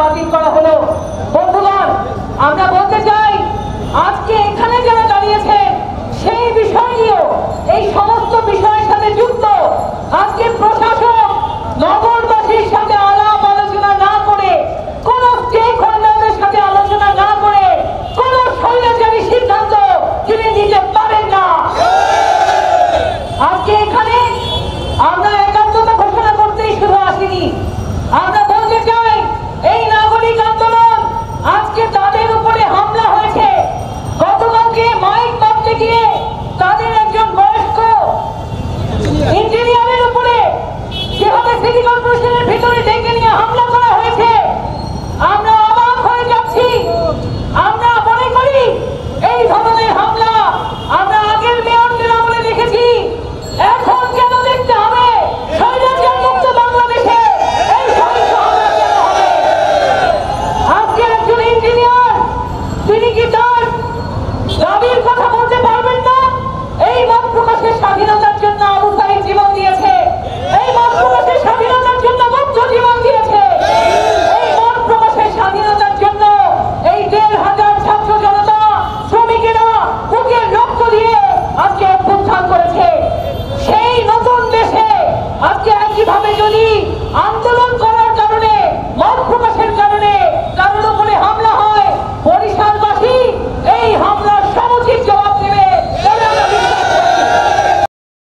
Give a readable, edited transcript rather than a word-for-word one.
বাতিল করা হলো। বন্ধুগণ, আমরা বলতে চাই আজকে এখানে যারা দাঁড়িয়েছে সেই বিষয় নিয়েও এই সমস্ত বিষয়ের সাথে যুক্ত আজকে প্রশাসক নগরবাসীর সাথে আলাপ আলোচনা না করে, কোন স্টেক হোল্ডারদের সাথে আলোচনা না করে কোন স্বৈরাচারী সিদ্ধান্ত তিনি নিতে পারেন না। আজকে এখানে আমরা একাত্মতা ঘোষণা করতেই শুধু আসিনি, আমরা বলতে চাই এই নাগরিক আন্দোলন আজকে তাদের উপরে হামলা হয়েছে। গতকালকে মাইক মারতে গিয়ে তাদের একজন বয়স্ক ইঞ্জিনিয়ারের উপরে যেভাবে সিটি কর্পোরেশনের ভিতরে ডেকে নিয়ে হামলা করা হয়েছে, আমরা অবাক হয়ে যাচ্ছি। আমরা মনে করি এই ধরনের হামলা আমরা আগের মেয়রদের আমলে দেখেছি, এখন কেন দেখতে হবে স্বৈরাচার মুক্ত বাংলাদেশে এই সহিংস হামলা কেন হবে? আজকে একজন ইঞ্জিনিয়ার তিনি কি তার দাবির কথা বলতে পারবেন না? এই মত প্রকাশের স্বাধীনতার জন্য আবু সাঈদ জীবন দিয়েছে, এই মত প্রকাশের স্বাধীনতার জন্য মুগ্ধ জীবন দিয়েছে, এই মত প্রকাশের স্বাধীনতার জন্য এই ১৫০০ ছাত্র জনতা শ্রমিকেরা বুকের রক্ত দিয়ে আজকে অভ্যুত্থান করেছে। সেই নতুন দেশে আজকে